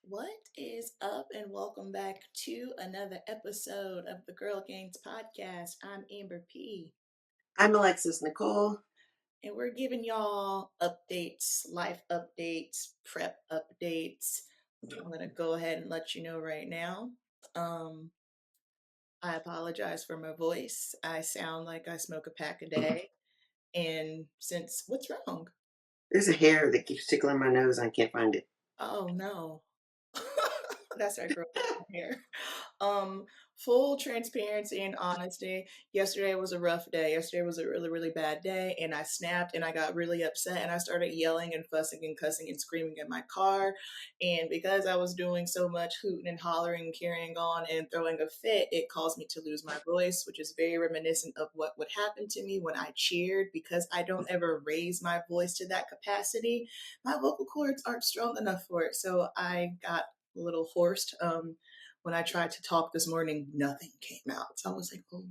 What is up, and welcome back to another episode of the Girl Gangs podcast. I'm Amber P, I'm Alexis Nicole. and we're giving y'all updates, life updates, prep updates. I'm gonna go ahead and let you know right now. Um, I apologize for my voice. I sound like I smoke a pack a day, and since what's wrong? There's a hair that keeps tickling my nose and I can't find it. Oh no. That's our girl here. Um, Full transparency and honesty. Yesterday was a rough day. Yesterday was a really, really bad day, and I snapped and I got really upset and I started yelling and fussing and cussing and screaming in my car. And because I was doing so much hooting and hollering, carrying on, and throwing a fit, it caused me to lose my voice, which is very reminiscent of what would happen to me when I cheered. Because I don't ever raise my voice to that capacity, my vocal cords aren't strong enough for it. So I got a little hoarse. When I tried to talk this morning, nothing came out. So I was like, oh.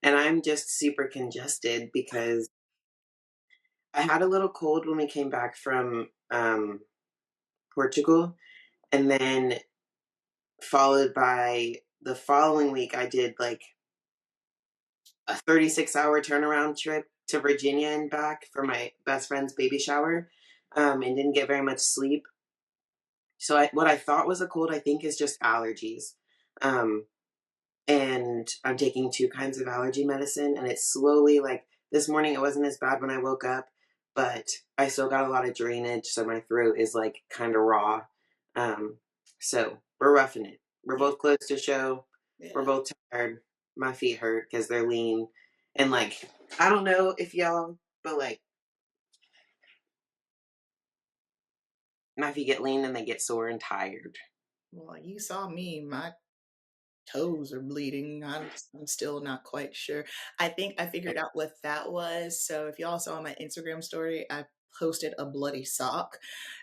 And I'm just super congested because I had a little cold when we came back from Portugal. And then followed by the following week, I did like a 36-hour turnaround trip to Virginia and back for my best friend's baby shower, and didn't get very much sleep. So what I thought was a cold, I think, is just allergies. Um, and I'm taking two kinds of allergy medicine, and it's slowly, like, this morning it wasn't as bad when I woke up, but I still got a lot of drainage, so my throat is like kind of raw. um so we're roughing it. We're Yeah, both close to show. We're yeah. both tired. My feet hurt because they're lean, and like, I don't know if y'all, but like, my feet get lean and they get sore and tired. Well, you saw me. My toes are bleeding. I'm still not quite sure. I think I figured out what that was. So if y'all saw my Instagram story, I posted a bloody sock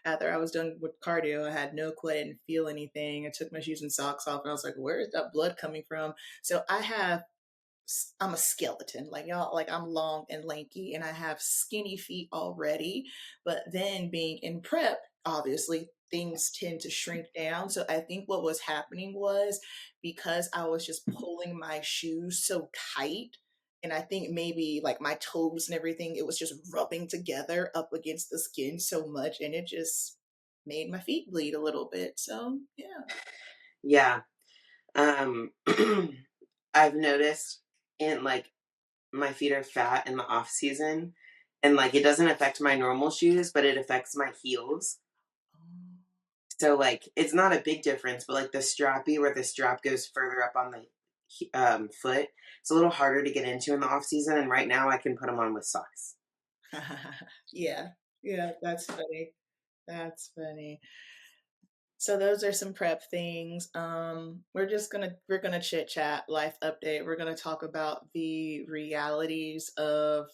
after I was done with cardio. I had no clue, I didn't feel anything. I took my shoes and socks off, and I was like, "Where is that blood coming from?" So I'm a skeleton, like y'all, like I'm long and lanky and I have skinny feet already. But then being in prep, obviously things tend to shrink down. So I think what was happening was because I was just pulling my shoes so tight. And I think maybe like my toes and everything, it was just rubbing together up against the skin so much. And it just made my feet bleed a little bit. So yeah. Yeah. um I've noticed, in like, my feet are fat in the off season, and like, it doesn't affect my normal shoes, but it affects my heels. So like, it's not a big difference, but like the strappy, where the strap goes further up on the foot, it's a little harder to get into in the off season. And right now I can put them on with socks. Yeah. Yeah, that's funny. That's funny. So those are some prep things. We're gonna chit chat, life update. We're gonna talk about the realities of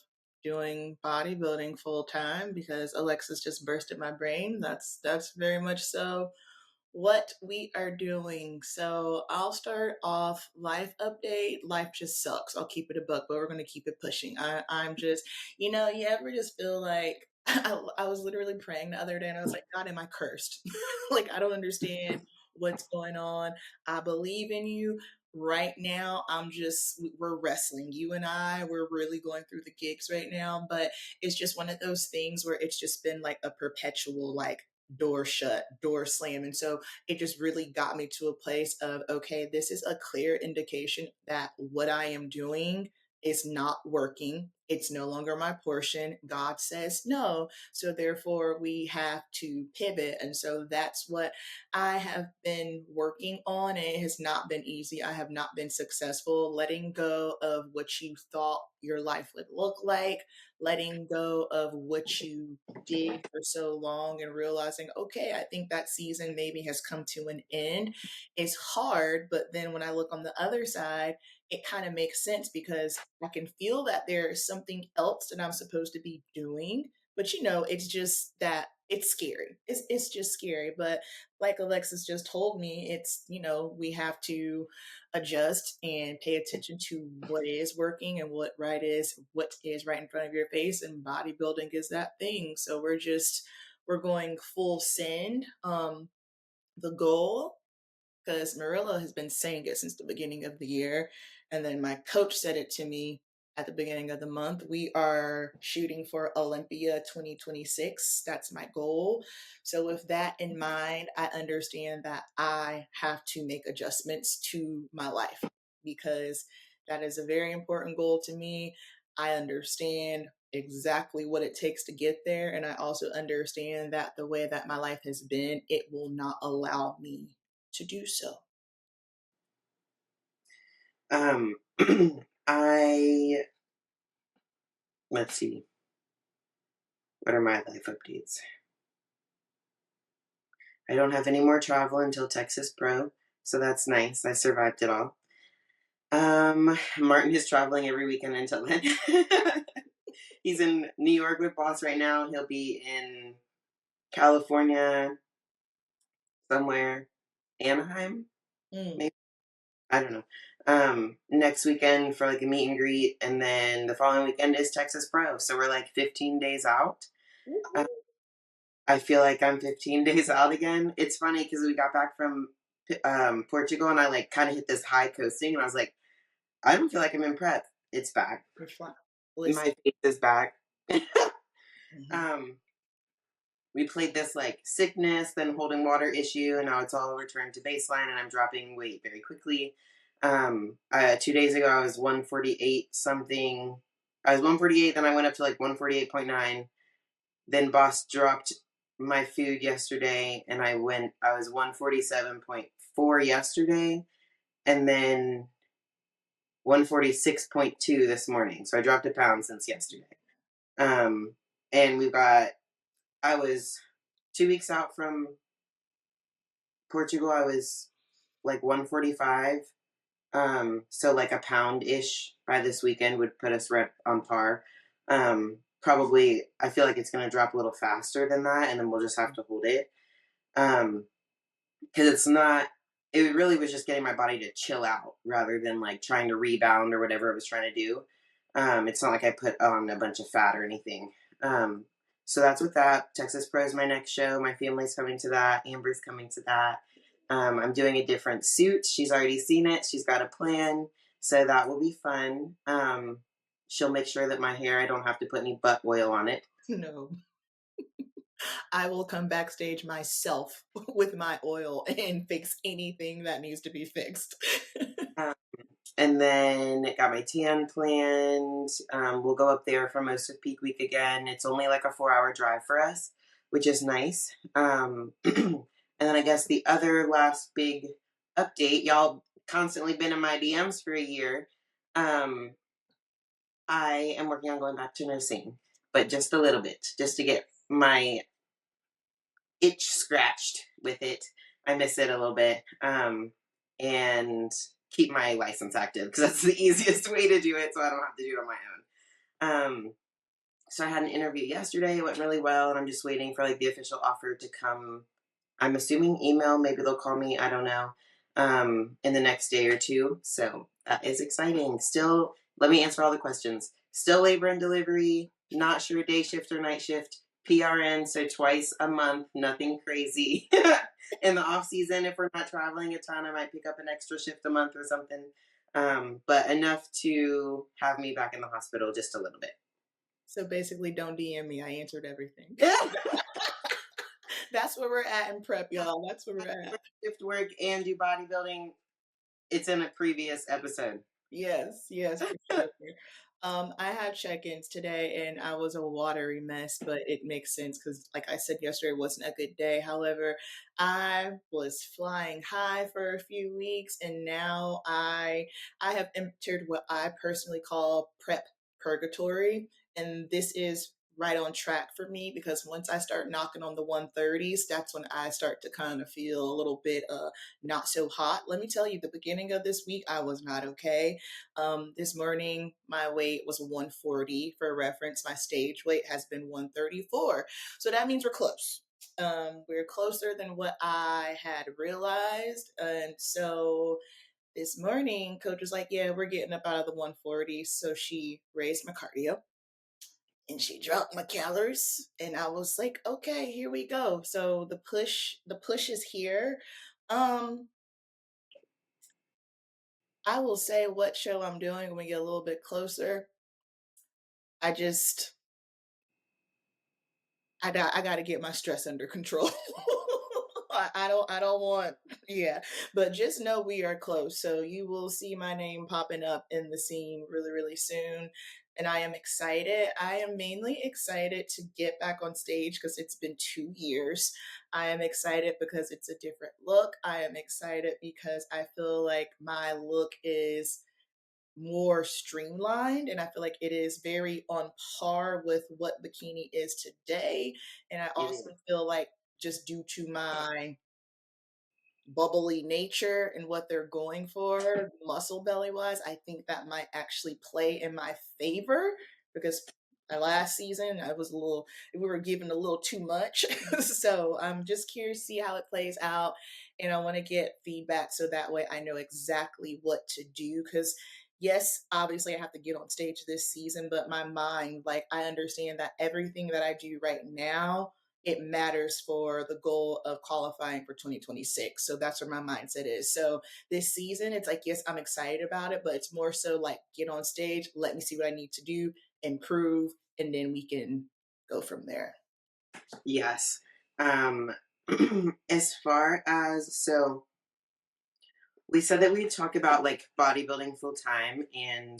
doing bodybuilding full time because Alexis just bursted my brain. That's very much so what we are doing. So I'll start off life update. Life just sucks. I'll keep it a buck, but we're gonna keep it pushing. I'm just, you ever just feel like I was literally praying the other day and I was like, God, am I cursed? Like I don't understand what's going on. I believe in you. Right now, we're wrestling. You and we're really going through the gigs right now, but it's just one of those things where it's just been like a perpetual, like, door shut, door slam. And so it just really got me to a place of, okay, this is a clear indication that what I am doing is not working. It's no longer my portion. God says no. So therefore, we have to pivot. And so that's what I have been working on. And it has not been easy. I have not been successful letting go of what you thought your life would look like, letting go of what you did for so long and realizing, okay, I think that season maybe has come to an end. It's hard, but then when I look on the other side, it kind of makes sense because I can feel that there's something else that I'm supposed to be doing. But it's just that it's scary. It's just scary. But like Alexis just told me, we have to adjust and pay attention to what is working and what is right in front of your face, and bodybuilding is that thing. So we're going full send. the goal, because Marilla has been saying it since the beginning of the year. And then my coach said it to me at the beginning of the month. We are shooting for Olympia 2026. That's my goal. So, with that in mind, I understand that I have to make adjustments to my life because that is a very important goal to me. I understand exactly what it takes to get there. And I also understand that the way that my life has been, it will not allow me to do so. Um, I let's see. What are my life updates? I don't have any more travel until Texas Pro, so that's nice. I survived it all. Martin is traveling every weekend until then. He's in New York with Boss right now. He'll be in California somewhere, Anaheim, Mm. maybe. I don't know. Next weekend for like a meet and greet, and then the following weekend is Texas Pro. So we're like 15 days out. Uh, Woo-hoo. I feel like I'm 15 days out again. It's funny because we got back from Portugal, and I like kind of hit this high coasting, and I was like, I don't feel like I'm in prep. It's back. You're fine. Listen. My face is back. Mhm. um, we played this like sickness, then holding water issue, and now it's all returned to baseline, and I'm dropping weight very quickly. 2 days ago, I was 148 something. I was 148, then I went up to like 148.9. Then Boss dropped my food yesterday, and I was 147.4 yesterday, and then 146.2 this morning. So I dropped a pound since yesterday. Um, and I was 2 weeks out from Portugal. I was like 145. So like a pound ish by this weekend would put us right on par. Probably, I feel like it's going to drop a little faster than that, and then we'll just have to hold it. Um, because it's not, it really was just getting my body to chill out rather than like trying to rebound or whatever it was trying to do. It's not like I put on a bunch of fat or anything. So that's with that. Texas Pro is my next show. My family's coming to that. Amber's coming to that. I'm doing a different suit. She's already seen it. She's got a plan. So that will be fun. She'll make sure that my hair, I don't have to put any butt oil on it. No, I will come backstage myself with my oil and fix anything that needs to be fixed. Um, and then got my tan planned. We'll go up there for most of peak week again. It's only like a 4 hour drive for us, which is nice. And then I guess the other last big update, y'all constantly been in my DMs for a year. Um, I am working on going back to nursing, but just a little bit, just to get my itch scratched with it. I miss it a little bit. And keep my license active because that's the easiest way to do it so I don't have to do it on my own. So I had an interview yesterday. It went really well, and I'm just waiting for like the official offer to come. I'm assuming email. Maybe they'll call me. I don't know. In the next day or two. So that is exciting. Still, let me answer all the questions. Still labor and delivery. Not sure day shift or night shift. PRN, so twice a month. Nothing crazy. In the off season, if we're not traveling a ton, I might pick up an extra shift a month or something. But enough to have me back in the hospital just a little bit. So basically, don't DM me. I answered everything. Yeah. That's where we're at in prep, y'all. That's where we're at. Shift work and do bodybuilding. It's in a previous episode. Yes, yes, for sure. I had check-ins today and I was a watery mess, but it makes sense because, like I said yesterday, wasn't a good day. However, I was flying high for a few weeks, and now I have entered what I personally call prep purgatory, and this is right on track for me because once I start knocking on the 130s, that's when I start to kind of feel a little bit not so hot. Let me tell you, the beginning of this week, I was not okay. This morning, my weight was 140. For reference, my stage weight has been 134. So that means we're close. We're closer than what I had realized. And so this morning, coach was like, yeah, we're getting up out of the 140. So she raised my cardio. and she dropped my calories, and I was like, okay, here we go. So the push is here. Um, I will say what show I'm doing when we get a little bit closer. I just I got to get my stress under control. I don't want yeah, but just know we are close. So you will see my name popping up in the scene really really soon, and I am excited. I am mainly excited to get back on stage because it's been 2 years. I am excited because it's a different look. I am excited because I feel like my look is more streamlined, and I feel like it is very on par with what bikini is today. And I It also is. feel like, just due to my bubbly nature and what they're going for muscle belly wise, I think that might actually play in my favor because my last season I was a little we were given a little too much. So I'm just curious to see how it plays out, and I want to get feedback so that way I know exactly what to do. Because yes, obviously I have to get on stage this season, but my mind, like, I understand that everything that I do right now, it matters for the goal of qualifying for 2026. So that's where my mindset is. So this season, it's like, yes, I'm excited about it, but it's more so like, get on stage, let me see what I need to do, improve, and then we can go from there. Yes. Um, as far as, so we said that we'd talk about like bodybuilding full time, and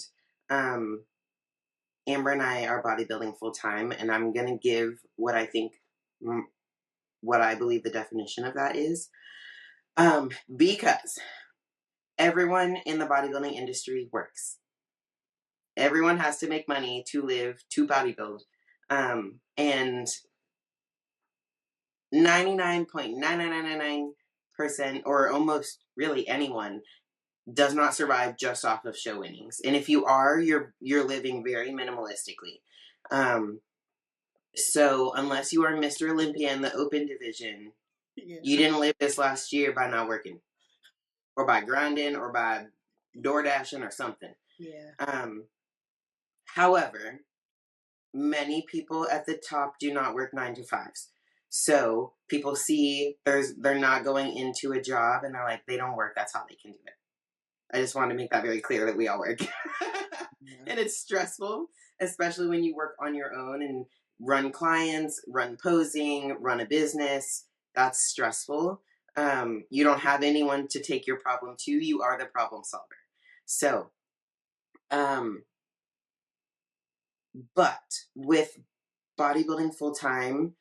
um, Amber and I are bodybuilding full time, and I'm going to give what I think, what I believe the definition of that is. Because everyone in the bodybuilding industry works. Everyone has to make money to live, to bodybuild. And 99.99999% or almost really anyone does not survive just off of show winnings. And if you are, you're living very minimalistically. Um, so unless you are Mr. Olympia in the open division, Yeah. you didn't live this last year by not working or by grinding or by door dashing or something. Yeah. Um, however, many people at the top do not work 9 to 5s. So people see they're not going into a job and they're like, they don't work, that's how they can do it. I just wanted to make that very clear that we all work. Yeah. And it's stressful, especially when you work on your own and run clients, run posing, run a business. That's stressful. You don't have anyone to take your problem to. You are the problem solver. So, um, but with bodybuilding full time,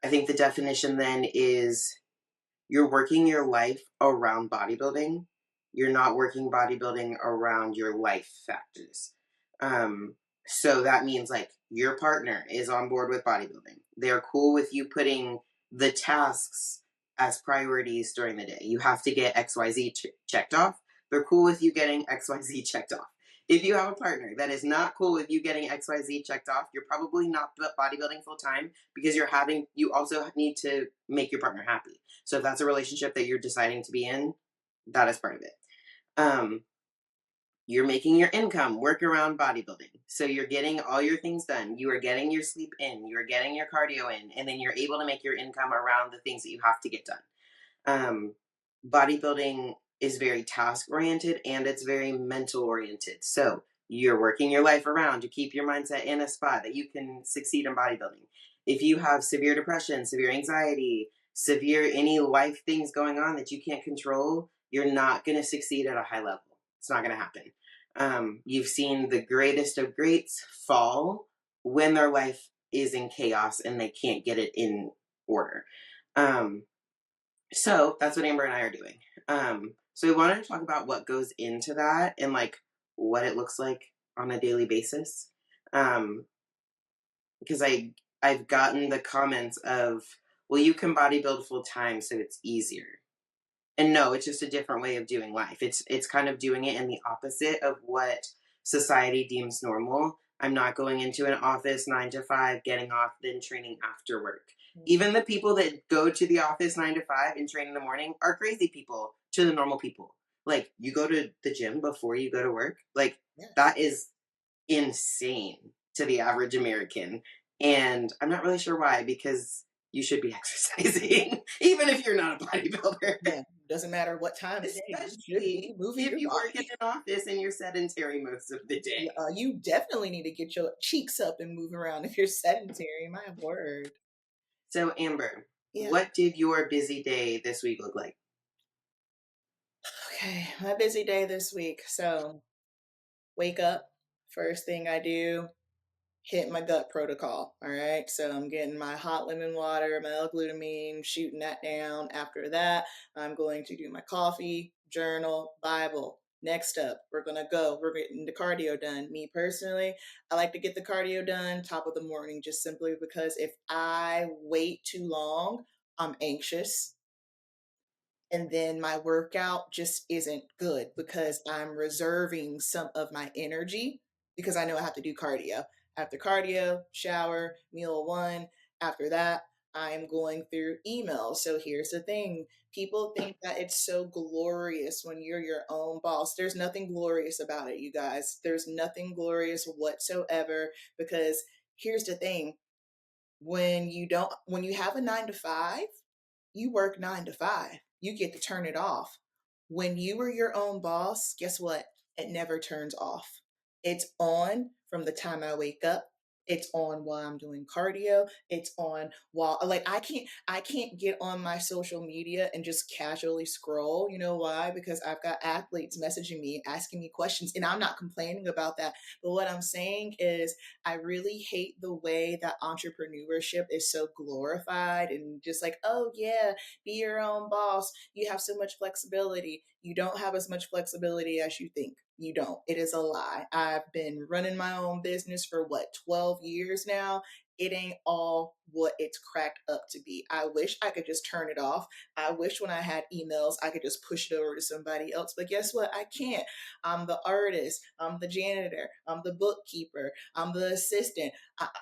I think the definition then is you're working your life around bodybuilding. You're not working bodybuilding around your life factors. Um, so that means like your partner is on board with bodybuilding. They're cool with you putting the tasks as priorities during the day. You have to get XYZ checked off. They're cool with you getting XYZ checked off. If you have a partner that is not cool with you getting XYZ checked off, you're probably not bodybuilding full time because you also need to make your partner happy. So if that's a relationship that you're deciding to be in, that is part of it. Um, you're making your income work around bodybuilding. So you're getting all your things done. You are getting your sleep in, you're getting your cardio in, and then you're able to make your income around the things that you have to get done. Um, bodybuilding is very task oriented and it's very mental oriented. So you're working your life around to keep your mindset in a spot that you can succeed in bodybuilding. If you have severe depression, severe anxiety, severe any life things going on that you can't control, you're not going to succeed at a high level. It's not going to happen. You've seen the greatest of greats fall when their life is in chaos and they can't get it in order. Um, so that's what Amber and I are doing. So we wanted to talk about what goes into that and like what it looks like on a daily basis. Because I've gotten the comments of, well, you can bodybuild full time, so it's easier. And no, it's just a different way of doing life. It's kind of doing it in the opposite of what society deems normal. I'm not going into an office 9 to 5, getting off, then training after work. Even the people that go to the office 9 to 5 and train in the morning are crazy people to the normal people. Like, you go to the gym before you go to work. Like, Yes. that is insane to the average American. And I'm not really sure why, because you should be exercising, even if you're not a bodybuilder. Yeah, doesn't matter what time of day, you should Especially be moving if your you work in body. an office and you're sedentary most of the Yeah, day. you definitely need to get your cheeks up and move around if you're sedentary. My word. So, Amber, Yeah. what did your busy day this week look like? Okay, my busy day this week. So, wake up. First thing I do, hit my gut protocol. All right. So I'm getting my hot lemon water, my L-glutamine, shooting that down. After that, I'm going to do my coffee, journal, Bible. Next up, we're going to go. We're getting the cardio done. Me personally, I like to get the cardio done top of the morning just simply because if I wait too long, I'm anxious and then my workout just isn't good because I'm reserving some of my energy because I know I have to do cardio. After cardio, shower, meal one. After that, I'm going through emails. So here's the thing, people think that it's so glorious when you're your own boss. There's nothing glorious about it, you guys. There's nothing glorious whatsoever because here's the thing, when you have a 9 to 5, you work 9 to 5. You get to turn it off. When you are your own boss, guess what? It never turns off. It's on from the time I wake up. It's on while I'm doing cardio. It's on while like I can't get on my social media and just casually scroll. You know why? Because I've got athletes messaging me, asking me questions, and I'm not complaining about that. But what I'm saying is I really hate the way that entrepreneurship is so glorified and just like, oh yeah, be your own boss. You have so much flexibility. You don't have as much flexibility as you think. You don't. It is a lie. I've been running my own business for what, 12 years now. It ain't all what it's cracked up to be. I wish I could just turn it off. I wish when I had emails, I could just push it over to somebody else. But guess what? I can't. I'm the artist. I'm the janitor. I'm the bookkeeper. I'm the assistant.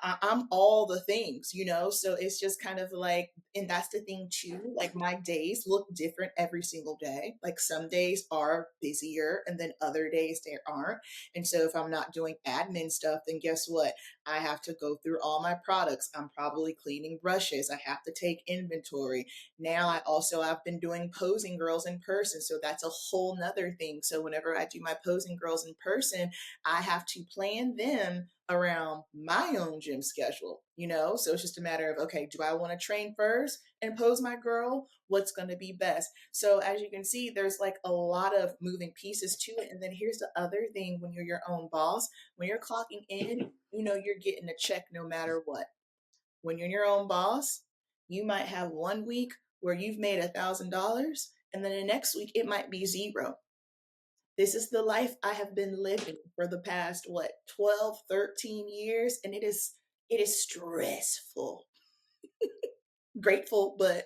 I'm all the things, you know? So it's just kind of like, and that's the thing too. Like my days look different every single day. Like some days are busier and then other days there aren't. And so if I'm not doing admin stuff, then guess what? I have to go through all my products. I'm probably cleaning brushes. I have to take inventory. Now I've been doing posing girls in person. So that's a whole nother thing. So whenever I do my posing girls in person, I have to plan them around my own gym schedule, you know? So it's just a matter of, okay, do I want to train first and pose my girl? What's going to be best? So as you can see, there's like a lot of moving pieces to it. And then here's the other thing, when you're your own boss, when you're clocking in, you know, you're getting a check no matter what. When you're your own boss, you might have one week where you've made $1,000 and then the next week it might be zero. This is the life I have been living for the past what, 12, 13 years, and it is stressful. Grateful, but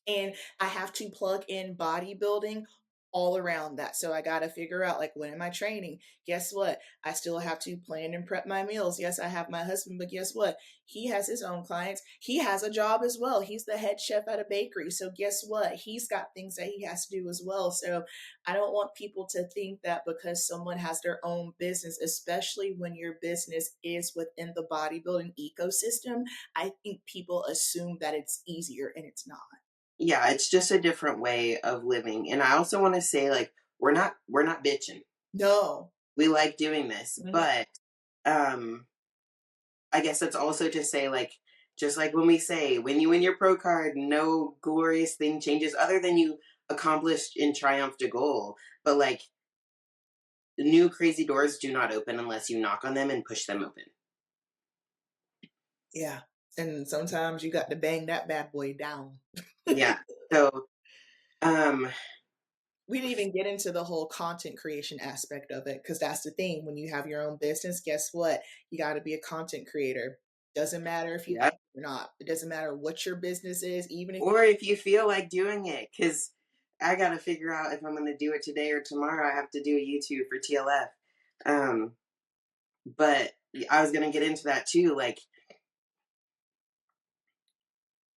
and I have to plug in bodybuilding all around that. So I got to figure out, like, when am I training? Guess what? I still have to plan and prep my meals. Yes, I have my husband, but guess what? He has his own clients. He has a job as well. He's the head chef at a bakery. So guess what? He's got things that he has to do as well. So I don't want people to think that because someone has their own business, especially when your business is within the bodybuilding ecosystem, I think people assume that it's easier and it's not. Yeah, it's just a different way of living. And I also want to say, like, we're not bitching. No. We like doing this, Mhm. but um I guess that's also to say, like, just like when we say, when you win your pro card, no glorious thing changes other than you accomplished and triumphed a goal. But like, new crazy doors do not open unless you knock on them and push them open. Yeah. And sometimes you got to bang that bad boy down. Yeah. So, um, We didn't even get into the whole content creation aspect of it because that's the thing. When you have your own business, guess what? You got to be a content creator. Doesn't matter if you yeah. like it or not. It doesn't matter what your business is, even if you. Or if you feel like doing it, because I got to figure out if I'm going to do it today or tomorrow. I have to do a YouTube for TLF. Um, but I was going to get into that too. Like,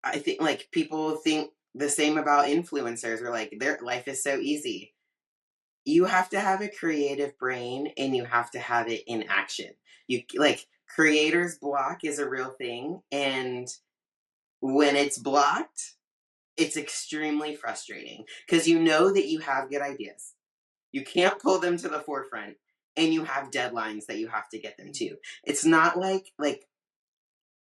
I think like people think the same about influencers, or like their life is so easy. You have to have a creative brain and you have to have it in action. You like creator's block is a real thing. And when it's blocked, it's extremely frustrating because you know that you have good ideas. You can't pull them to the forefront and you have deadlines that you have to get them to. It's not like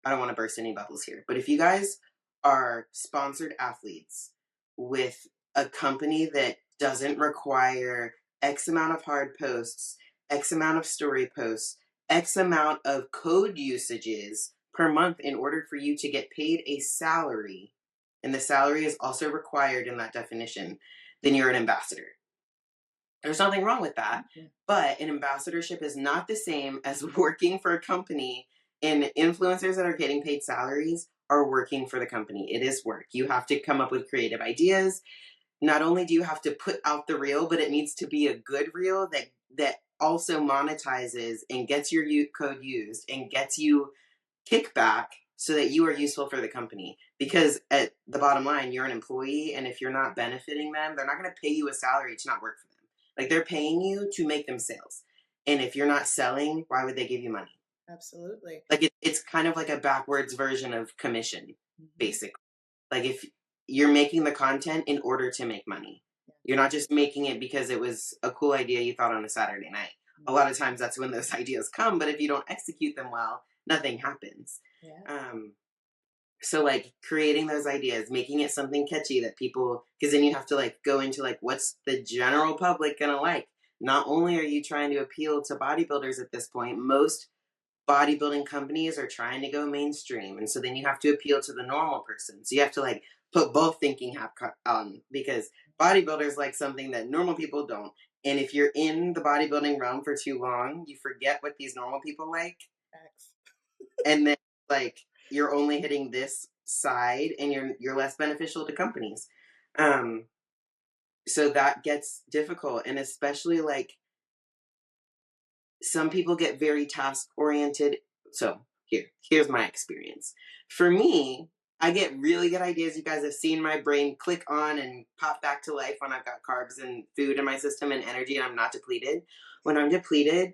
I don't want to burst any bubbles here, but if you guys are sponsored athletes with a company that doesn't require X amount of hard posts, X amount of story posts, X amount of code usages per month in order for you to get paid a salary, and the salary is also required in that definition, then you're an ambassador. There's nothing wrong with that. Yeah. But an ambassadorship is not the same as working for a company, and influencers that are getting paid salaries are working for the company. It is work. You have to come up with creative ideas. Not only do you have to put out the reel, but it needs to be a good reel that also monetizes and gets your code used and gets you kickback so that you are useful for the company. Because at the bottom line, you're an employee, and if you're not benefiting them, they're not going to pay you a salary to not work for them. Like, they're paying you to make them sales. And if you're not selling, why would they give you money? Absolutely. Like, it's kind of like a backwards version of commission, Mm-hmm. basically. Like, if you're making the content in order to make money, Yeah. you're not just making it because it was a cool idea you thought on a Saturday night. A lot of times that's when those ideas come, but if you don't execute them well, nothing happens. Yeah. Um, so like creating those ideas, making it something catchy that people, because then you have to like go into like what's the general public gonna like. Not only are you trying to appeal to bodybuilders at this point, most bodybuilding companies are trying to go mainstream, and so then you have to appeal to the normal person. So you have to like put both thinking hat on, because bodybuilders like something that normal people don't. And if you're in the bodybuilding realm for too long, you forget what these normal people like, Facts. and then like you're only hitting this side and you're less beneficial to companies. um so that gets difficult, and especially like some people get very task oriented. So here's my experience. For me, I get really good ideas. You guys have seen my brain click on and pop back to life when I've got carbs and food in my system and energy and I'm not depleted. When I'm depleted,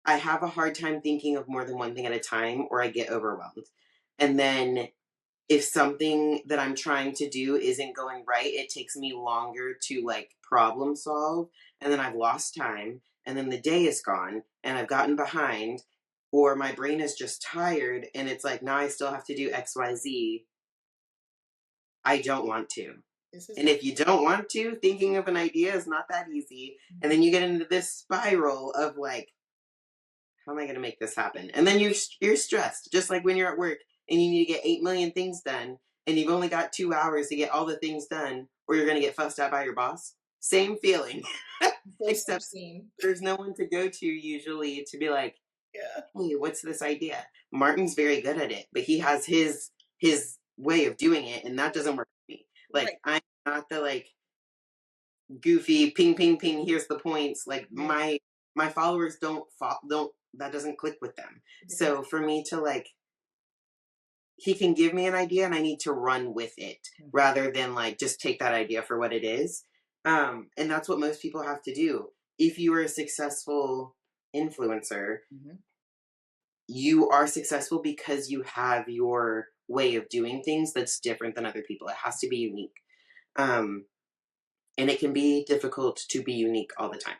I have a hard time thinking of more than one thing at a time, or I get overwhelmed. And then if something that I'm trying to do isn't going right, it takes me longer to like problem solve. And then I've lost time. And then the day is gone and I've gotten behind, or my brain is just tired. And it's like, now I still have to do XYZ. I don't want to. This is And if you don't want to, thinking of an idea is not that easy. And then you get into this spiral of like, how am I going to make this happen? And then you're stressed, just like when you're at work and you need to get 8 million things done, and you've only got 2 hours to get all the things done, or you're going to get fussed at by your boss. Same feeling, so except seen. there's no one to go to usually to be like, Yeah. hey, what's this idea? Martin's very good at it, but he has his way of doing it, and that doesn't work for me. Like, Right. I'm not the like goofy ping ping ping, here's the points. Like, Yeah. my followers don't, that doesn't click with them. Yeah. So for me to like, he can give me an idea and I need to run with it rather than like just take that idea for what it is. And that's what most people have to do. If you are a successful influencer, Mm-hmm. you are successful because you have your way of doing things that's different than other people. It has to be unique. um, and it can be difficult to be unique all the time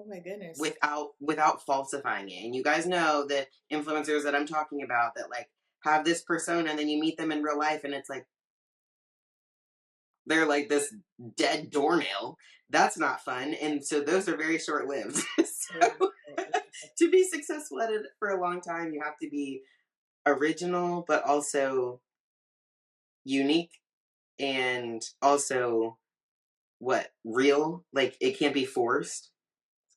Oh my goodness. without falsifying it. And you guys know the influencers that I'm talking about that like have this persona, and then you meet them in real life and it's like they're like this dead doornail. That's not fun. And so those are very short lived. Very So short. to be successful at it for a long time, you have to be original, but also unique, and also what real. Like, it can't be forced.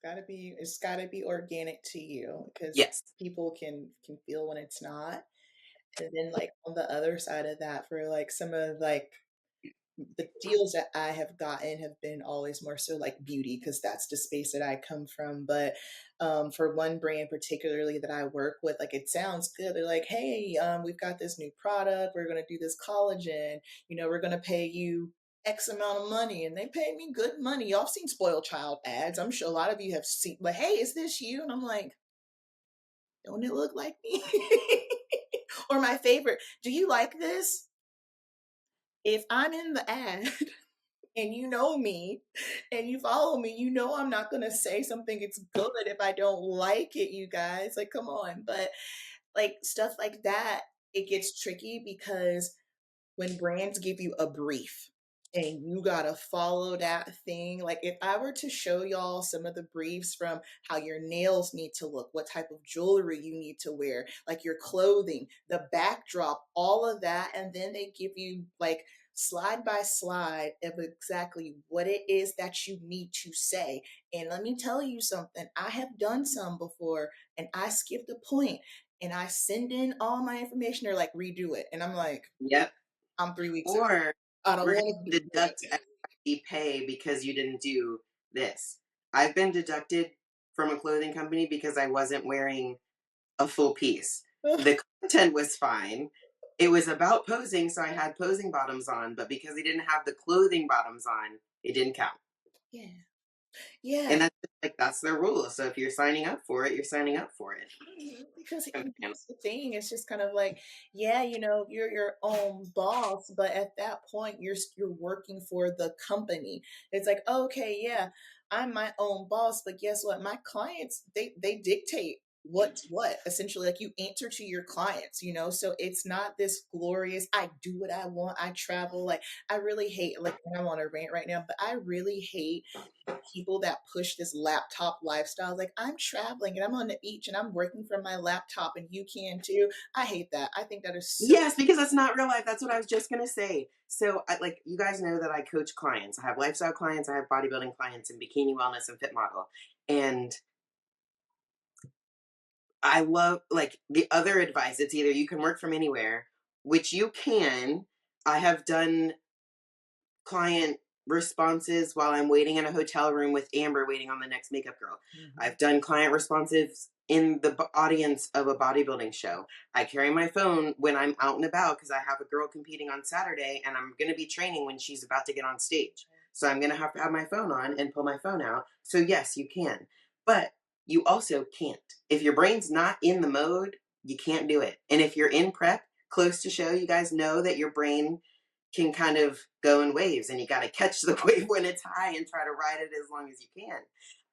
It's gotta be organic to you, because Yes. people can feel when it's not. And then like on the other side of that, for like some of like the deals that I have gotten have been always more so like beauty, because that's the space that I come from. But for one brand particularly that I work with, like it sounds good. They're like, hey, we've got this new product. We're going to do this collagen. We're going to pay you X amount of money. And they pay me good money. Y'all have seen spoiled child ads. I'm sure a lot of you have seen, but hey, is this you? And I'm like, don't it look like me? Or my favorite, do you like this? If I'm in the ad and you know me and you follow me, you know I'm not gonna say something it's good if I don't like it, you guys. Like, come on. But like stuff like that, it gets tricky because when brands give you a brief and you gotta follow that thing, like if I were to show y'all some of the briefs from how your nails need to look, what type of jewelry you need to wear, like your clothing, the backdrop, all of that, and then they give you like slide by slide of exactly what it is that you need to say. And let me tell you something, I have done some before and I skipped a point and I send in all my information, they're like, redo it. And I'm like, Yep. I'm 3 weeks out. Or I don't we're want going to to do deduct it. XYZ pay because you didn't do this. I've been deducted from a clothing company because I wasn't wearing a full piece. The content was fine. It was about posing, so I had posing bottoms on, but because they didn't have the clothing bottoms on, it didn't count. Yeah. Yeah. And that's like that's their rule. So if you're signing up for it, you're signing up for it. Because that's the thing. It's just kind of like, yeah, you're your own boss, but at that point, you're working for the company. It's like, okay, yeah, I'm my own boss, but guess what? My clients, they dictate what's what. Essentially, like you answer to your clients. So it's not this glorious. I do what I want. I travel. Like I really hate. Like I'm on a rant right now, but I really hate people that push this laptop lifestyle. Like I'm traveling and I'm on the beach and I'm working from my laptop and you can too. I hate that. I think that is so. Yes, because that's not real life. That's what I was just gonna say. So, like, you guys know that I coach clients. I have lifestyle clients, I have bodybuilding clients, and bikini wellness and fit model. And I love like the other advice. It's either you can work from anywhere, which you can. I have done client responses while I'm waiting in a hotel room with Amber waiting on the next makeup girl. Mhm. I've done client responses in the audience of a bodybuilding show. I carry my phone when I'm out and about because I have a girl competing on Saturday and I'm going to be training when she's about to get on stage. So I'm going to have my phone on and pull my phone out. So yes, you can. But you also can't. If your brain's not in the mode, you can't do it. And if you're in prep, close to show, you guys know that your brain can kind of go in waves and you got to catch the wave when it's high and try to ride it as long as you can.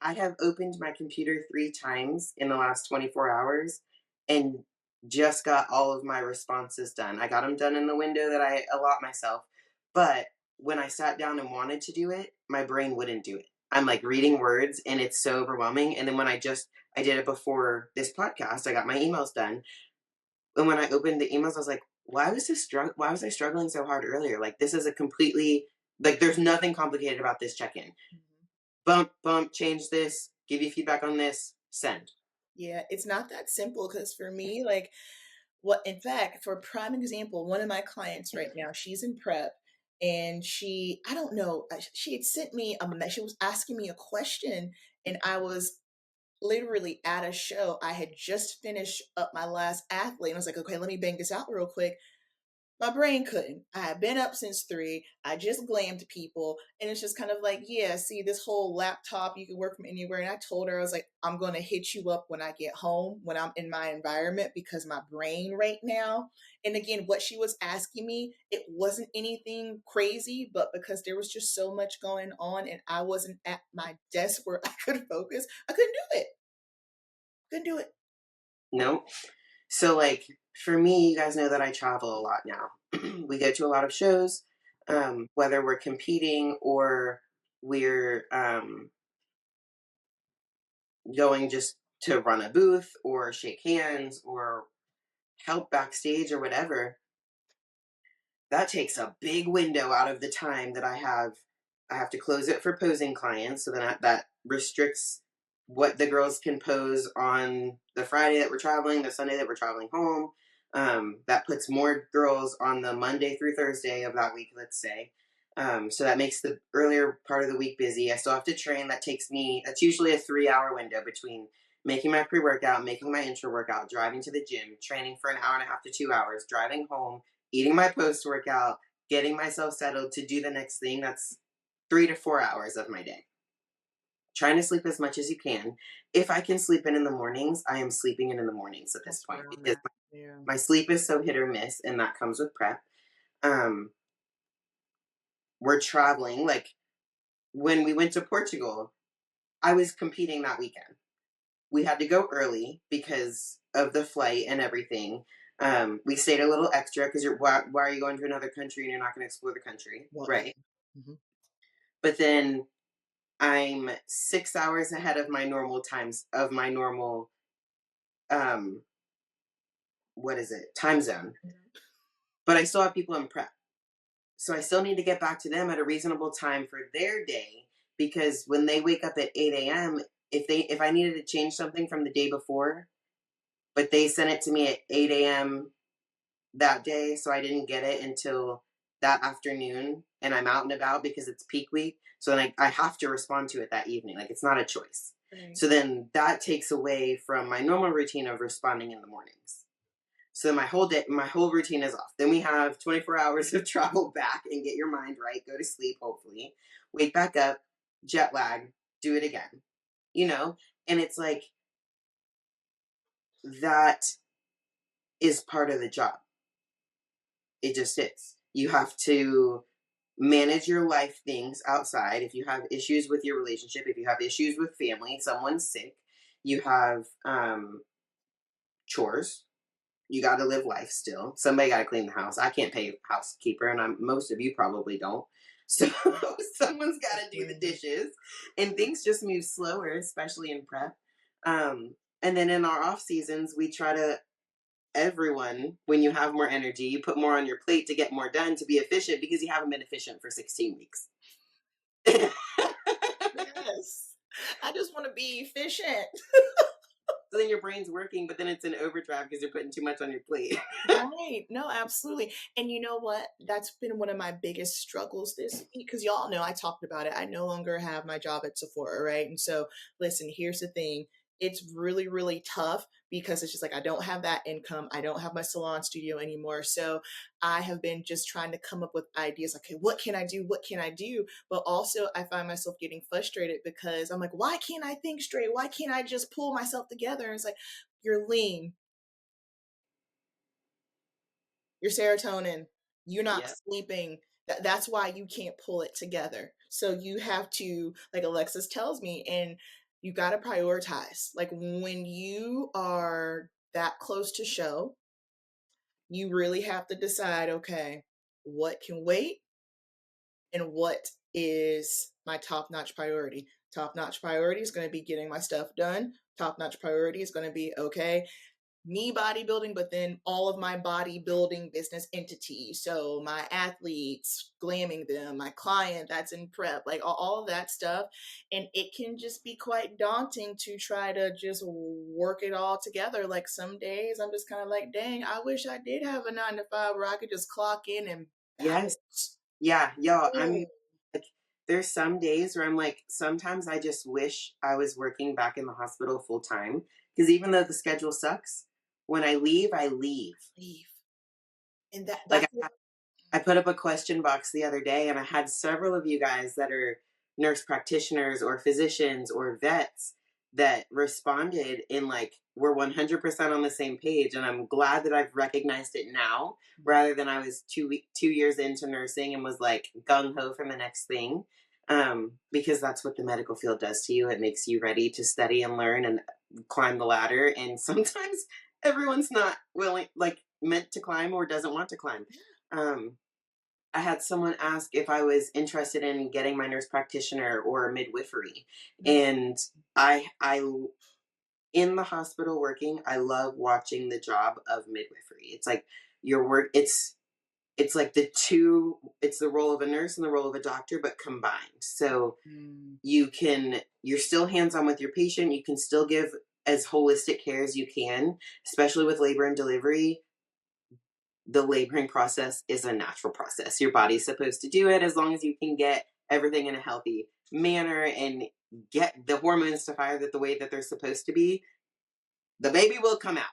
I have opened my computer 3 times in the last 24 hours and just got all of my responses done. I got them done in the window that I allot myself. But when I sat down and wanted to do it, my brain wouldn't do it. I'm like reading words and it's so overwhelming. And then when I did it before this podcast, I got my emails done. And when I opened the emails, I was like, why was I struggling so hard earlier? Like this is a completely like there's nothing complicated about this check-in. Mhm. Bump, change this, give you feedback on this, send. Yeah, it's not that simple because for me, like, what, in fact, for a prime example, one of my clients right now, she's in prep and I don't know, she had sent me she was asking me a question and I was literally at a show. I had just finished up my last athlete and I was like, okay, let me bang this out real quick. My brain couldn't. I had been up since 3. I just glammed people. And it's just kind of like, yeah, see, this whole laptop, you can work from anywhere. And I told her, I was like, I'm going to hit you up when I get home, when I'm in my environment, because my brain right now. And again, what she was asking me, it wasn't anything crazy, but because there was just so much going on and I wasn't at my desk where I could focus, I couldn't do it. Couldn't do it. No. So like for me, you guys know that I travel a lot now. We go to a lot of shows, whether we're competing or we're going just to run a booth or shake hands or help backstage or whatever. That takes a big window out of the time that I have. I have to close it for posing clients, so that restricts what the girls can pose on the Friday that we're traveling, the Sunday that we're traveling home. That puts more girls on the Monday through Thursday of that week, let's say. So that makes the earlier part of the week busy. I still have to train. That's usually a 3 hour window between making my pre workout, making my intra workout, driving to the gym, training for an hour and a half to 2 hours, driving home, eating my post workout, getting myself settled to do the next thing. That's 3 to 4 hours of my day. trying to sleep as much as you can. If I can sleep in the mornings, I am sleeping in the mornings at this That's point where I'm because at. Yeah. my sleep is so hit or miss, and that comes with prep. Um, we're traveling. Like when we went to Portugal, I was competing that weekend. We had to go early because of the flight and everything. We stayed a little extra because why are you going to another country and you're not going to explore the country, Well, yeah. right? Hmm. But then I'm 6 hours ahead of my normal times of my normal um what is it time zone, but I still have people in prep, so I still need to get back to them at a reasonable time for their day because when they wake up at 8 a.m., if I needed to change something from the day before, but they sent it to me at 8 a.m. that day, so I didn't get it until that afternoon, and I'm out and about because it's peak week. So then I have to respond to it that evening. Like it's not a choice. Right. So then that takes away from my normal routine of responding in the mornings. So my whole day, my whole routine is off. Then we have 24 hours of travel back and get your mind right, go to sleep, hopefully, wake back up, jet lag, do it again, you know? And it's like that is part of the job. It just is. You have to manage your life things outside. If you have issues with your relationship, if you have issues with family, someone's sick, you have chores. You got to live life still. Somebody got to clean the house. I can't pay a housekeeper, and most of you probably don't. So someone's got to do the Right. dishes, and things just move slower, especially in prep. And then in our off seasons, we try to everyone, when you have more energy, you put more on your plate to get more done to be efficient because you haven't been efficient for 16 weeks. So Yes. I just want to be efficient. then your brain's working, but then it's in overdrive because you're putting too much on your plate. Right. No, absolutely. And you know what? That's been one of my biggest struggles this week because y'all know I talked about it. I no longer have my job at Sephora, right? And so, listen, here's the thing. It's really, really tough because it's just like I don't have that income. I don't have my salon studio anymore. So I have been just trying to come up with ideas like, okay, what can I do? What can I do? But also, I find myself getting frustrated because I'm like, why can't I think straight? Why can't I just pull myself together? And it's like, you're lean, your serotonin, you're not Yep. sleeping. That's why you can't pull it together. So you have to, like Alexis tells me, and you got to prioritize. Like when you are that close to show, you really have to decide, okay, what can wait and what is my top notch priority. Top notch priority is going to be getting my stuff done. Top notch priority is going to be, okay, me bodybuilding, but then all of my bodybuilding business entities. So my athletes, glamming them, my client that's in prep, like all of that stuff. And it can just be quite daunting to try to just work it all together. Like some days I'm just kind of like, dang, I wish I did have a 9 to 5 where I could just clock in and Yes. bounce. Yeah. Y'all, Mm. like, there's some days where I'm like, sometimes I just wish I was working back in the hospital full time. Because even though the schedule sucks, when I leave, I leave. Leave. And that Like that's what, I put up a question box the other day and I had several of you guys that are nurse practitioners or physicians or vets that responded in like we're 100% on the same page, and I'm glad that I've recognized it now rather than I was 2 years into nursing and was like gung ho for the next thing, because that's what the medical field does to you. It makes you ready to study and learn and climb the ladder, and sometimes everyone's not willing, like meant to climb or doesn't want to climb. um, I had someone ask if I was interested in getting my nurse practitioner or midwifery, mm, and I in the hospital working, I love watching the job of midwifery. It's like your work. It's like the two. It's the role of a nurse and the role of a doctor, but combined. So mm, you're still hands on with your patient. You can still give as holistic care as you can, especially with labor and delivery. The laboring process is a natural process. Your body's supposed to do it as long as you can get everything in a healthy manner and get the hormones to fire that the way that they're supposed to be. The baby will come out.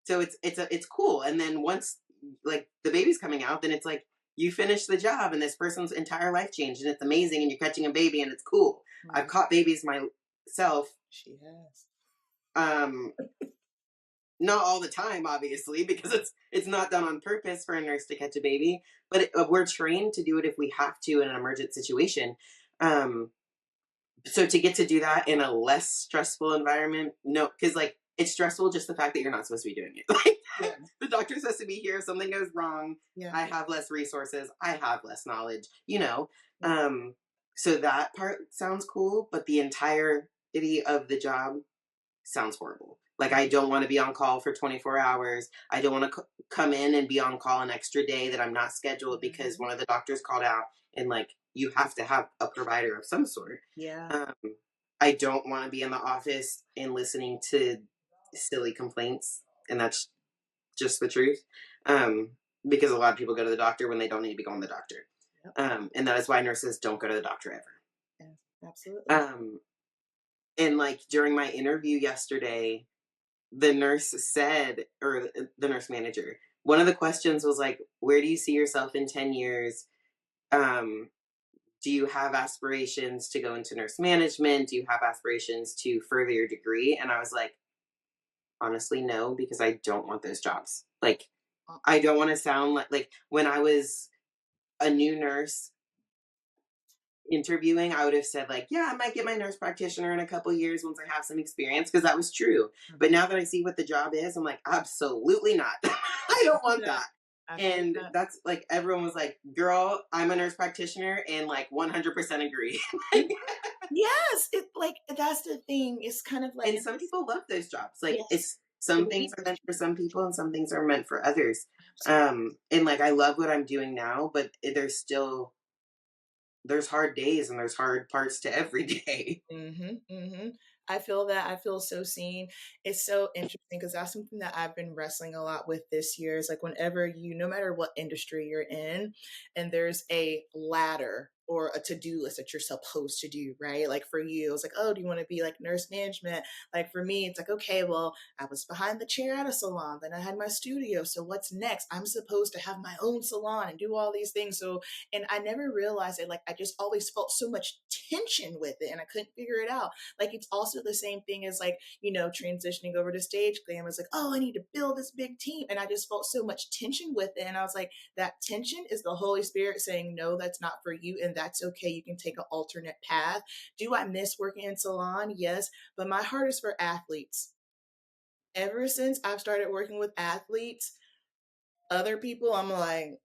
So it's cool. And then once like the baby's coming out, then it's like you finish the job and this person's entire life changed and it's amazing and you're catching a baby and it's cool. I've right. caught babies my self. She has. Um, not all the time, obviously, because it's not done on purpose for a nurse to catch a baby, but we're trained to do it if we have to in an emergent situation. Um, so to get to do that in a less stressful environment, no, because like it's stressful just the fact that you're not supposed to be doing it. Like Yeah. the doctor's supposed to be here. If something goes wrong, Yeah. I have less resources. I have less knowledge. You know, Yeah. so that part sounds cool, but the entirety of the job sounds horrible. Like I don't want to be on call for 24 hours. I don't want to come in and be on call an extra day that I'm not scheduled because Mhm. one of the doctors called out, and like you have to have a provider of some sort. Yeah. Um, I don't want to be in the office and listening to silly complaints, and that's just the truth. Because a lot of people go to the doctor when they don't need to be going to the doctor. Yep. And that is why nurses don't go to the doctor ever. Yes, absolutely. Um, and like during my interview yesterday, the nurse said, or the nurse manager, one of the questions was like, where do you see yourself in 10 years? Um, do you have aspirations to go into nurse management? Do you have aspirations to further your degree? And I was like, honestly, no, because I don't want those jobs. Like, Uh, I don't want to sound like when I was a new nurse interviewing, I would have said like, yeah, I might get my nurse practitioner in a couple years once I have some experience because that was true. But mhm. now that I see what the job is, I'm like, absolutely not. I I don't feel want that. that. I feel And that. that's like everyone was like, girl, I'm a nurse practitioner and like 100% agree. Yes, it like that's the thing. It's kind of like And some people love those jobs. Like yes, it's some believe things are it's meant for true. some people and some things are meant for others. Absolutely. And like I love what I'm doing now, but there's hard days and there's hard parts to every day. Mhm, mhm. I feel that. I feel so seen. It's so interesting because that's something that I've been wrestling a lot with this year. Is like whenever you, no matter what industry you're in, and there's a ladder or a to-do list that you're supposed to do, right? Like for you, it's like, oh, do you want to be like nurse management? Like for me, it's like, okay, well, I was behind the chair at a salon, then I had my studio. So what's next? I'm supposed to have my own salon and do all these things. So and I never realized it. Like I just always felt so much tension with it and I couldn't figure it out. Like it's also the same thing as like, transitioning over to stage glam. It's like, oh, I need to build this big team. And I just felt so much tension with it. And I was like, that tension is the Holy Spirit saying, no, that's not for you. And that's okay. You can take an alternate path. Do I miss working in salon? Yes. But my heart is for athletes. Ever since I've started working with athletes, other people, I'm like,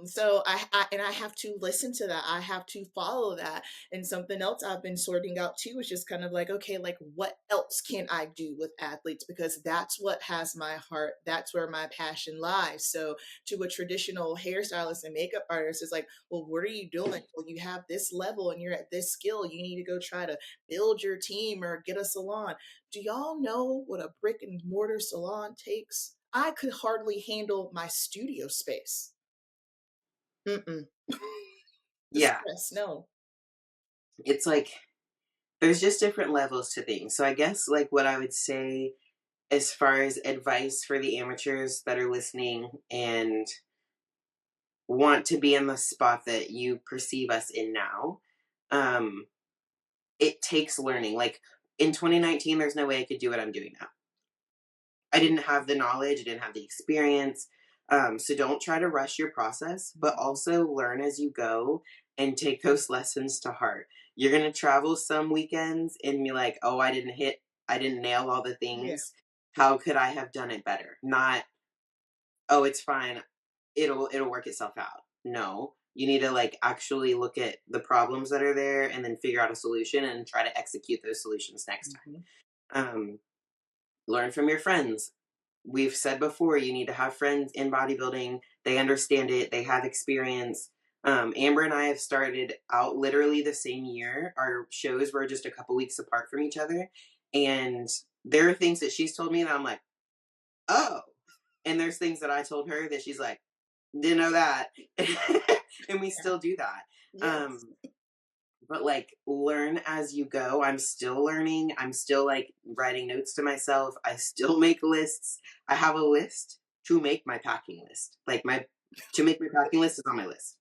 so I have to listen to that. I have to follow that. And something else I've been sorting out too is just kind of like, okay, like what else can I do with athletes? Because that's what has my heart. That's where my passion lies. So to a traditional hairstylist and makeup artist is like, well, what are you doing? Well, you have this level and you're at this skill. You need to go try to build your team or get a salon. Do y'all know what a brick and mortar salon takes? I could hardly handle my studio space. Mm-mm. The Yeah. stress, no. It's like there's just different levels to things. So I guess like what I would say as far as advice for the amateurs that are listening and want to be in the spot that you perceive us in now, um, it takes learning. Like in 2019, there's no way I could do what I'm doing now. I didn't have the knowledge, I didn't have the experience. So don't try to rush your process, but also learn as you go and take those lessons to heart. You're going to travel some weekends and be like, oh, I didn't nail all the Yeah. things. How could I have done it better? Not, oh, it's fine. It'll work itself out. No, you need to like actually look at the problems that are there and then figure out a solution and try to execute those solutions next Mhm. time. Learn from your friends. We've said before, you need to have friends in bodybuilding. They understand it, they have experience. Amber and I have started out literally the same year. Our shows were just a couple weeks apart from each other. And there are things that she's told me that I'm like, oh. And there's things that I told her that she's like, didn't know that. And we Yeah. still do that. Yes. Um, but like learn as you go. I'm still learning. I'm still like writing notes to myself. I still make lists. I have a list to make my packing list. Like my to make my packing list is on my list.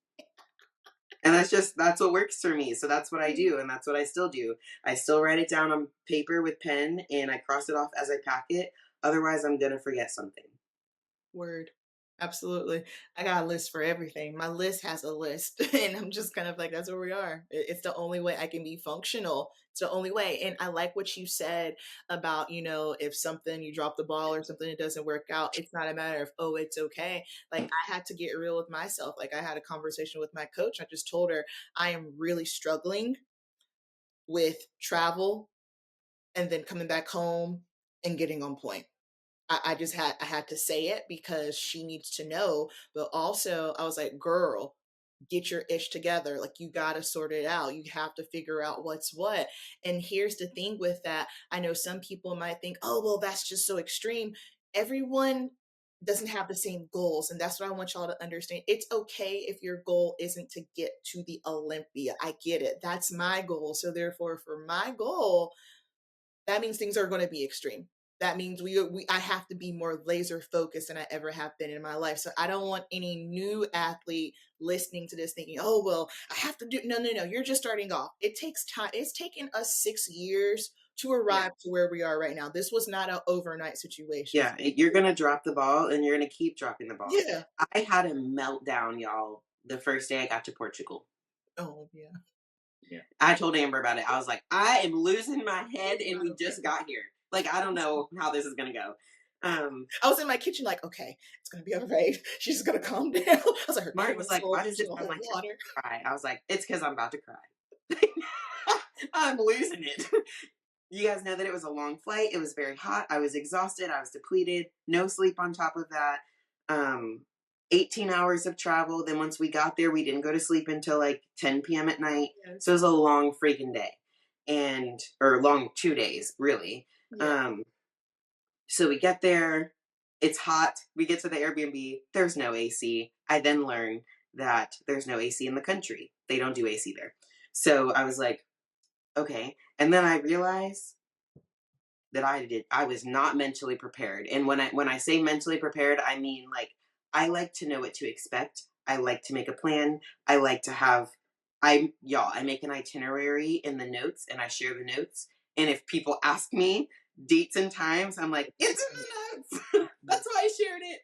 And that's what works for me. So that's what I do. And that's what I still do. I still write it down on paper with pen and I cross it off as I pack it. Otherwise, I'm going to forget something. Word. Absolutely. I got a list for everything. My list has a list, and I'm just kind of like, that's where we are. It's the only way I can be functional. It's the only way. And I like what you said about, if something, you drop the ball or something, it doesn't work out. It's not a matter of, oh, it's okay. Like, I had to get real with myself. Like, I had a conversation with my coach. I just told her I am really struggling with travel and then coming back home and getting on point. I had to say it because she needs to know. But also I was like, girl, get your ish together. Like, you got to sort it out. You have to figure out what's what. And here's the thing with that. I know some people might think, oh, well, that's just so extreme. Everyone doesn't have the same goals. And that's what I want y'all to understand. It's okay if your goal isn't to get to the Olympia. I get it. That's my goal. So therefore, for my goal, that means things are going to be extreme. That means I have to be more laser focused than I ever have been in my life. So I don't want any new athlete listening to this thinking, oh, well, I have to do, no, no, no, you're just starting off. It takes time. It's taken us 6 years to Yeah. arrive to where we are right now. This was not an overnight situation. Yeah. You're going to drop the ball and you're going to keep dropping the ball. Yeah. I had a meltdown, y'all, the first day I got to Portugal. Oh, yeah. Yeah. I told Amber about it. I was like, I am losing my head and we just got here. Like, I don't know how this is going to go. I was in my kitchen like, okay, it's going to be all right. She's just going to calm down. I was like, her Mark was like, why does she's it going to sound hold like you're water. cry? I was like, it's because I'm about to cry. I'm losing it. You guys know that it was a long flight. It was very hot. I was exhausted. I was depleted. No sleep on top of that. Um, 18 hours of travel. Then once we got there, we didn't go to sleep until like 10 p.m. at night. Yes. So it was a long freaking day. Or long 2 days, really. Yeah. So we get there. It's hot. We get to the Airbnb. There's no AC. I then learn that there's no AC in the country. They don't do AC there. So I was like, okay. And then I realized that I was not mentally prepared. And when I say mentally prepared, I mean, like, I like to know what to expect. I like to make a plan. I like to have I make an itinerary in the notes and I share the notes. And if people ask me dates and times, I'm like, it's in the notes. That's why I shared it.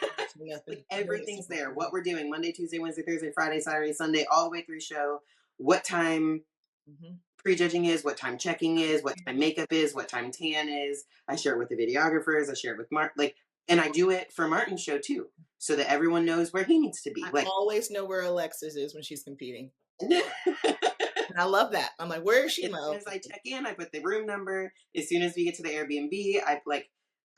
Like, Nothing. everything's there. What we're doing Monday, Tuesday, Wednesday, Thursday, Friday, Saturday, Sunday, all the way through show. What time Mm-hmm. prejudging is, what time checking is, what time makeup is, what time tan is. I share it with the videographers. I share it with Mark. Like, and I do it for Martin's show too, so that everyone knows where he needs to be. I Like, always know where Alexis is when she's competing. as And I love that. I'm like, where is she? soon as I check in, I put the room number. As soon as we get to the Airbnb,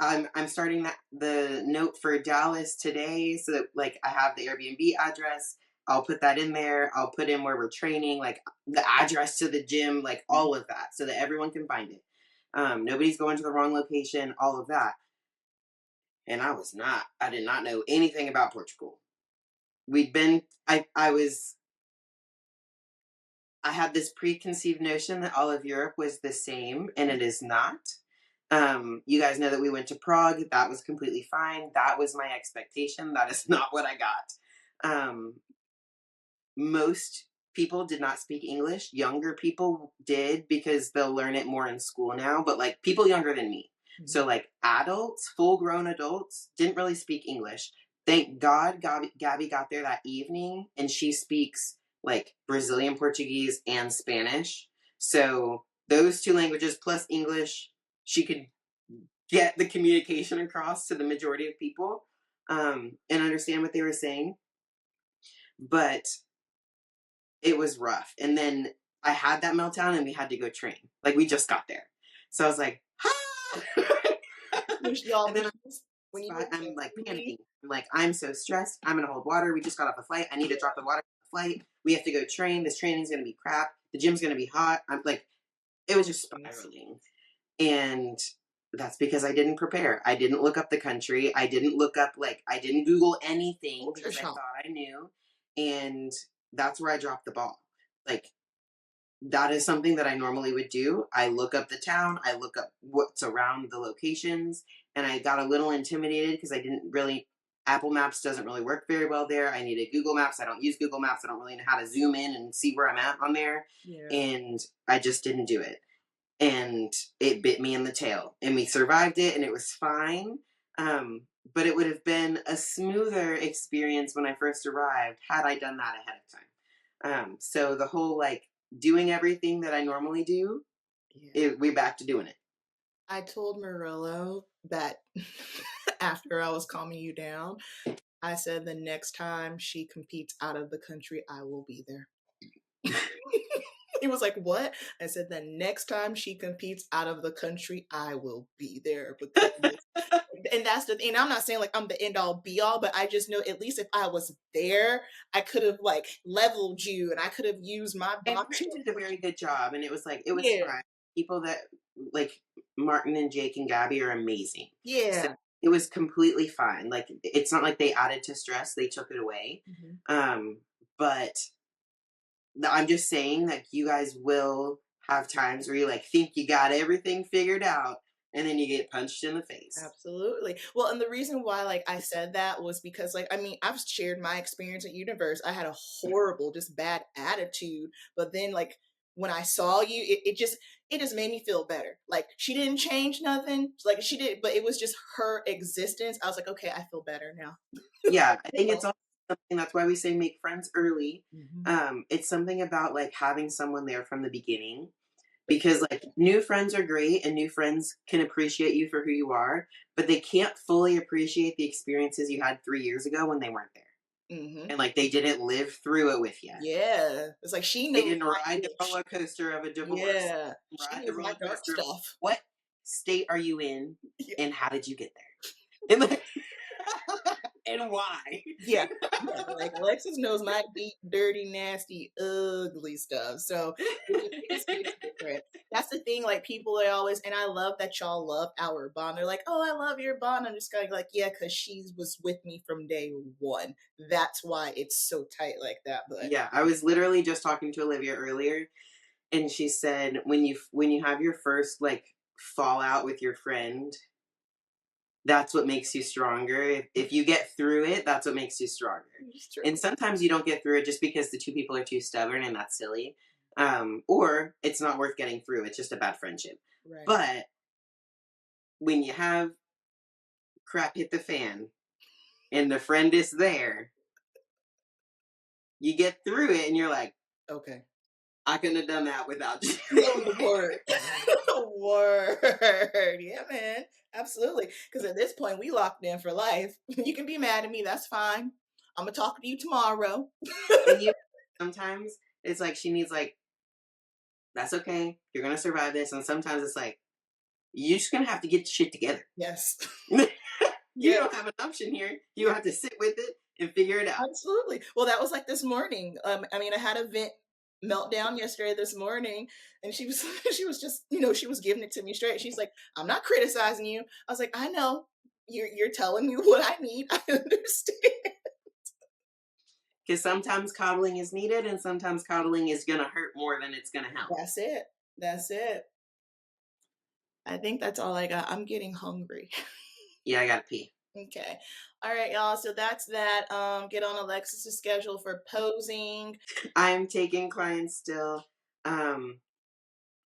I'm starting the note for Dallas today, so that like I have the Airbnb address. I'll put that in there. I'll put in where we're training, like the address to the gym, like all of that, so that everyone can find it. Nobody's going to the wrong location, all of that. And I did not know anything about Portugal. I had this preconceived notion that all of Europe was the same, and it is not. You guys know that we went to Prague. That was completely fine. That was my expectation. That is not what I got. Most people did not speak English. Younger people did because they'll learn it more in school now, but like people younger than me. Mm-hmm. So like adults, full grown adults, didn't really speak English. Thank God Gabby got there that evening and she speaks like Brazilian Portuguese and Spanish. So those two languages plus English, she could get the communication across to the majority of people and understand what they were saying. But it was rough. And then I had that meltdown and we had to go train. Like, we just got there. So I was like, ah! Y'all, and then I'm like panicking. I'm like, I'm so stressed. I'm going to hold water. We just got off a flight. I need to drop the water on the flight. We have to go train. This training's going to be crap. The gym's going to be hot. I'm like, it was just spiraling. And that's because I didn't prepare. I didn't look up the country. I didn't Google anything because I thought I knew. And that's where I dropped the ball. Like, that is something that I normally would do. I look up the town, I look up what's around the locations, and I got a little intimidated because Apple Maps doesn't really work very well there. I needed Google Maps. I don't use Google Maps. I don't really know how to zoom in and see where I'm at on there. Yeah. And I just didn't do it. And it bit me in the tail. And we survived it and it was fine. But it would have been a smoother experience when I first arrived had I done that ahead of time. So the whole like doing everything that I normally do, Yeah. we're back to doing it. I told Murillo that after I was calming you down, I said the next time she competes out of the country, I will be there. He was like, "What?" I said, "The next time she competes out of the country, I will be there." Because, and that's the thing. I'm not saying like I'm the end all be all, but I just know at least if I was there, I could have like leveled you, and I could have used my And body. Martin did a very good job, and it was like it was Yeah, fine. People that like Martin and Jake and Gabby are amazing, so yeah. it was completely fine. Like it's not like they added to stress; they took it away. Mhm. But I'm just saying that you guys will have times where you like think you got everything figured out, and then you get punched in the face. Absolutely. Well, and the reason why like I said that was because like I mean, I've shared my experience at Universe. I had a horrible, just bad attitude, but then like when I saw you, it just made me feel better. Like she didn't change nothing. Like she did, but it was just her existence. I was like, okay, I feel better now. Yeah, I You think know? it's also something that's why we say make friends early. Mhm. It's something about like having someone there from the beginning because like new friends are great and new friends can appreciate you for who you are, but they can't fully appreciate the experiences you had 3 years ago when they weren't there Mhm. and like they didn't live through it with you. Yeah. It's like she They knows didn't my ride the itch. roller coaster of a divorce. Yeah. She Ride the knows my roller dark coaster of stuff. what state are you in Yeah. and how did you get there? And, like, and why? Yeah. Yeah, like Alexis knows my deep, dirty, nasty, ugly stuff. So it just hits different. That's the thing. Like people are always, and I love that y'all love our bond. They're like, "Oh, I love your bond." I'm just kind of like, "Yeah," because she was with me from day one. That's why it's so tight like that. But Yeah, I was literally just talking to Olivia earlier and she said when you have your first like fallout with your friend, that's what makes you stronger. If you get through it, that's what makes you stronger. it's true, And sometimes you don't get through it just because the two people are too stubborn and that's silly. Or it's not worth getting through. It's just a bad friendship. right? But when you have crap hit the fan and the friend is there, you get through it and you're like, Okay. I couldn't have done that without you. Oh, word. Word. Yeah, man. Absolutely. Because at this point, we locked in for life. You can be mad at me. That's fine. I'm going to talk to you tomorrow. And you sometimes it's like she needs like, that's okay. You're gonna survive this. And sometimes it's like, you're just gonna have to get shit together. Yes. You Yeah, don't have an option here. You have to sit with it and figure it out. absolutely. Well, that was like this morning. I mean, I had a vent meltdown yesterday this morning and she was she was just she was giving it to me straight. She's like, "I'm not criticizing you." I was like, "I know, you're telling me what I need. I understand." Because sometimes coddling is needed and sometimes coddling is gonna hurt more than it's gonna help. That's it. That's it. I think that's all I got. I'm getting hungry. Yeah, I gotta pee. Okay. All right, y'all. So that's that. Get on Alexis's schedule for posing. I'm taking clients still. Um,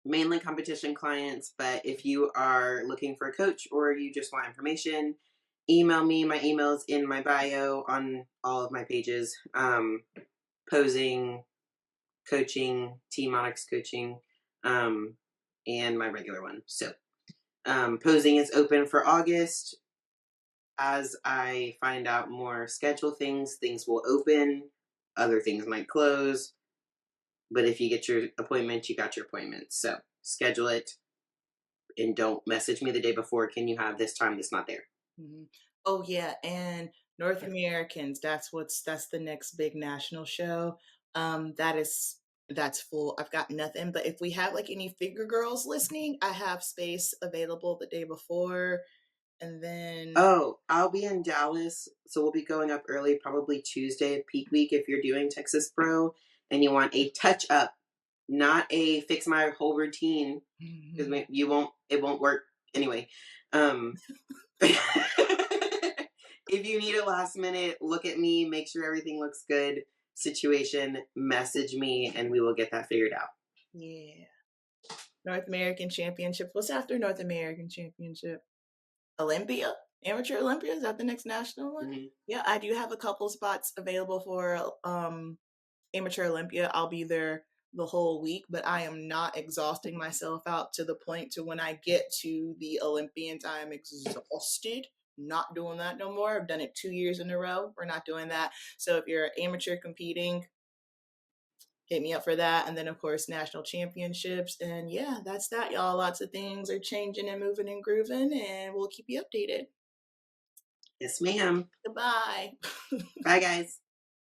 Mainly competition clients, but if you are looking for a coach or you just want information, email me. My email's in my bio on all of my pages. Posing, coaching, Team Onyx coaching, um, and my regular one. So posing is open for August. As I find out more schedule things, things will open. Other things might close. But if you get your appointment, you got your appointment. So schedule it and don't message me the day before. Can you have this time that's not there? Mhm. Oh yeah, and North Americans. That's the next big national show. That's full. I've got nothing. But if we have like any figure girls listening, I have space available the day before, and then Oh, I'll be in Dallas. So we'll be going up early, probably Tuesday, peak week, if you're doing Texas Pro and you want a touch up, not a fix my whole routine, because it won't work anyway. Um, If you need a last minute look at me, make sure everything looks good situation, message me and we will get that figured out. Yeah. North American Championship. What's after North American Championship? Olympia? Amateur Olympia? Is that the next national one? Mm-hmm. Yeah, I do have a couple spots available for Amateur Olympia. I'll be there the whole week, but I am not exhausting myself out to the point to when I get to the Olympians, I am exhausted. Not doing that no more. I've done it 2 years in a row. We're not doing that. So if you're an amateur competing, hit me up for that. And then, of course, national championships. And yeah, that's that, y'all. Lots of things are changing and moving and grooving, and we'll keep you updated. Yes, ma'am. Goodbye. Bye, guys.